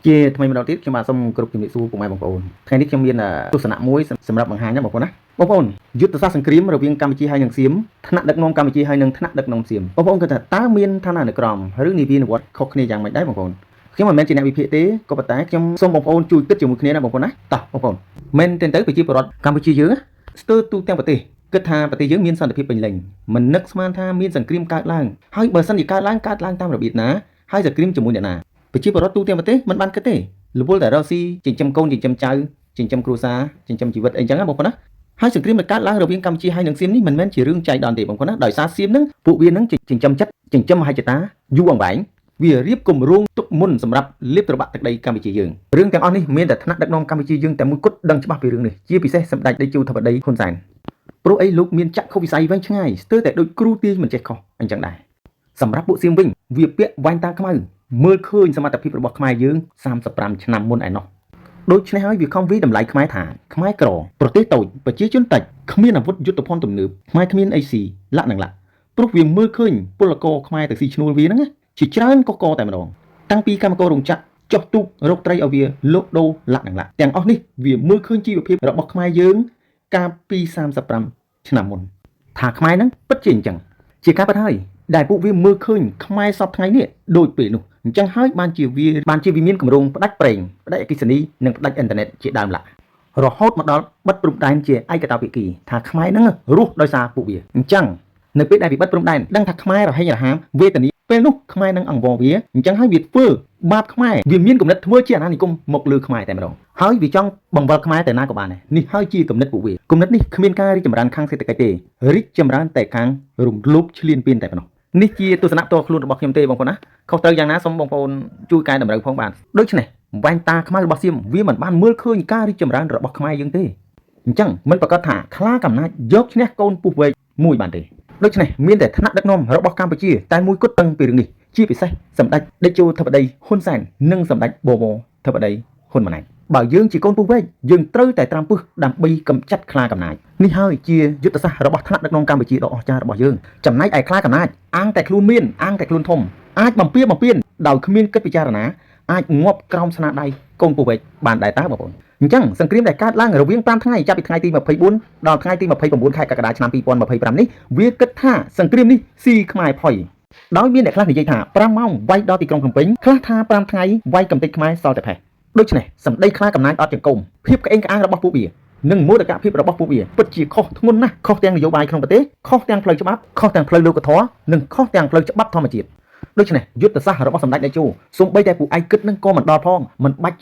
ជាថ្មីម្ដងទៀតខ្ញុំបាទសូមគោរពជំរាបសួរពុកម៉ែបងប្អូនថ្ងៃនេះខ្ញុំមានទស្សនៈមួយសម្រាប់បង្ហាញណាបងប្អូនណាបងប្អូនយុទ្ធសាស្ត្រសង្គ្រាមរវាងកម្ពុជាហើយនិងសៀមថ្នាក់ដឹកនាំកម្ពុជាហើយនិងថ្នាក់ដឹកនាំសៀមបងប្អូនគិតថាតើមានឋានានុក្រមឬនីតិនិវត្តខុសគ្នាយ៉ាងម៉េចដែរបងប្អូនខ្ញុំមិនមែនជាអ្នកវិភាគទេក៏ប៉ុន្តែខ្ញុំសូមបងប្អូនជួយគិតជាមួយគ្នាណាបងប្អូនណាតោះបងប្អូនមែនទេទៅប្រជាពលរដ្ឋកម្ពុជាយើងស្ទើរទូទាំងប្រទេសគិតថាប្រទេសយើងមានសន្តិភាពពេញលេញមិននឹកស្មានថាមានសង្គ្រាមកើតឡើងហើយបើសិនជាកើតឡើងតាមរបៀបណាហើយសង្គ្រាមជាមួយអ្នកណាប្រជាពលរដ្ឋទូទាំងប្រទេសមិនបានគិតទេរវល់តែរកស៊ីចិញ្ចឹមកូនចិញ្ចឹមចៅចិញ្ចឹមគ្រួសារចិញ្ចឹមជីវិតអីចឹងណាបងប្អូនណាហើយសង្គ្រាមដែលកើតឡើងរវាងកម្ពុជាហើយនិងសៀមនេះមិនមែនជារឿងចៃដន្យទេបងប្អូនណាដោយសារសៀមហ្នឹងពួកវានឹងចិញ្ចឹមចិត្តចិញ្ចឹមមហិច្ឆតាយូរអង្វែងវារៀបគម្រោងទុកមុនសម្រាប់លាបត្របាក់ទឹកដីកម្ពុជាយើងរឿងទាំងអស់នេះមានតែថ្នាក់ដឹកនាំកម្ពុជាយើងតែមួយគត់ដឹងច្បាស់ពីរឿងនេះជាពិសេសសម្ដេចតេជោធិបតីហ៊ុនសែនព្រោះអីលោកមានចក្ខុវិស័យវែងឆ្ងាយស្ទើរតែដូចគ្រូទាយមិនចេះខុសអញ្ចឹងដែរសម្រាប់ពួកសៀមវិញវាពាក់វ៉ែនតាខ្មៅមើលឃើញសមត្ថភាពរបស់ខ្មែរយើង35ឆ្នាំមុនឯណោះដូច្នេះហើយវាខំវិតម្លៃខ្មែរថាខ្មែរក្រប្រទេសតូចប្រជាជនតិចគ្មានអាវុធយុទ្ធភ័ណ្ឌទំនើបខ្មែរគ្មានអីស៊ីលាក់នឹងលាក់ព្រោះវាមើលឃើញពលករខ្មែរទៅស៊ីឈ្នួលវាហ្នឹងជាច្រើនកកតែម្ដងតាំងពីកម្មកររោងចក្រចុះទូករកត្រីឲ្យវាលក់ដូរលាក់នឹងលាក់ទាំងអស់នេះវាមើលឃើញជីវភាពរបស់ខ្មែរយើងកាលពី35ឆ្នាំមុនថាខ្មែរហ្នឹងពិតជាអញ្ចឹងជាការពិតហើយដែលពួកវាមើលឃើញខ្មែរសពថ្ងៃនេះដូចពេលនោះអញ្ចឹងហើយបានជាវាមានគម្រោងផ្ដាច់ប្រេងផ្ដាច់អគ្គិសនីនិងផ្ដាច់អ៊ីនធឺណិតជាដើមឡារហូតមកដល់បិទព្រំដែនជាឯកតាភាគីថាខ្មែរហ្នឹងរស់ដោយសារពួកវាអញ្ចឹងនៅពេលដែលវាបិទព្រំដែនដឹងថាខ្មែររហែងរហាមវេទនីពេលនោះខ្មែរនឹងអង្វរវាអញ្ចឹងហើយវាធ្វើបាបខ្មែរវាមានគំនិតធ្វើជាអាណានិគមមកលើខ្មែរតែម្ដងហើយវាចង់បង្វិលខ្មែរទៅណាក៏បានដែរនេះហើយជាគំនិតពួកវាគំនិតនេះគ្មានការរីកចម្រើនខាងសេដ្ឋកិច្ចទេរីកចម្រើនតែខាងរំលោភឈ្លានពានតែប៉ុណ្ណោះនេះជាទស្សនៈផ្ទាល់ខ្លួនរបស់ខ្ញុំទេបងប្អូនណាខុសត្រូវយ៉ាងណាសូមបងប្អូនជួយកែតម្រូវផងបាទដូច្នេះវ៉ែនតាខ្មៅរបស់សៀមវាមិនបានមើលឃើញការរីកចម្រើនរបស់ខ្មែរយើងទេអញ្ចឹងមិនប្រកាសថាខ្លាកំណាចយកឈ្នះកូនពុះវែកមួយបានទេដូច្នេះមានតែថ្នាក់ដឹកនាំរបស់កម្ពុជាតែមួយគត់ដឹងពីរឿងនេះជាពិសេសសម្ដេចតេជោធិបតីហ៊ុនសែននិងសម្ដេចបវរធិបតីហ៊ុនម៉ាណែតបើយើងជាកូនពុះវែកយើងត្រូវតែត្រាំពឹសដើម្បីកម្ចាត់ខ្លាកំណាចនេះហើយជាយុទ្ធសាស្ត្ររបស់ថ្នាក់ដឹកនាំកម្ពុជាដ៏អស្ចារ្យរបស់យើងចំណែកឯខ្លាកំណាចអាងតែខ្លួនមានអាងតែខ្លួនធំអាចបំពេញដោយគ្មានគិតពិចារណាអាចងាប់ក្រោមស្នាដៃកូនពុះវែកបានដែរតើបងប្អូនអញ្ចឹងសង្គ្រាមដែលកើតឡើងរវាង5ថ្ងៃចាប់ពីថ្ងៃទី24ដល់ថ្ងៃទី29ខែកក្កដាឆ្នាំ2025នេះវាគិតថាសង្គ្រាមនេះស៊ីខ្មែរផុយដោយមានអ្នកខ្លះនិយាយថា5ម៉ោងវាយដល់ទីក្រុងភ្នំពេញខ្លះថា5ថ្ងៃវាយកំទេចខ្មែរសល់តែផេះដូច្នេះសម្ដីខ្លាកំណាចអត់ចង្គមភាពក្អេងក្អាងរបស់ពួកវានិងមោទកភាពរបស់ពួកវាពិតជាខុសធ្ងន់ណាស់ខុសទាំងនយោបាយក្នុងប្រទេសខុសទាំងផ្លូវច្បាប់ខុសទាំងផ្លូវលោកធម៌និងខុសទាំងផ្លូវច្បាប់ធម្មជាតិដូច្នេះយុទ្ធសាស្ត្ររបស់សម្ដេចតេជោសូម្បីតែពួកឯងគិតនឹងក៏មិនដល់ផងមិនបាច់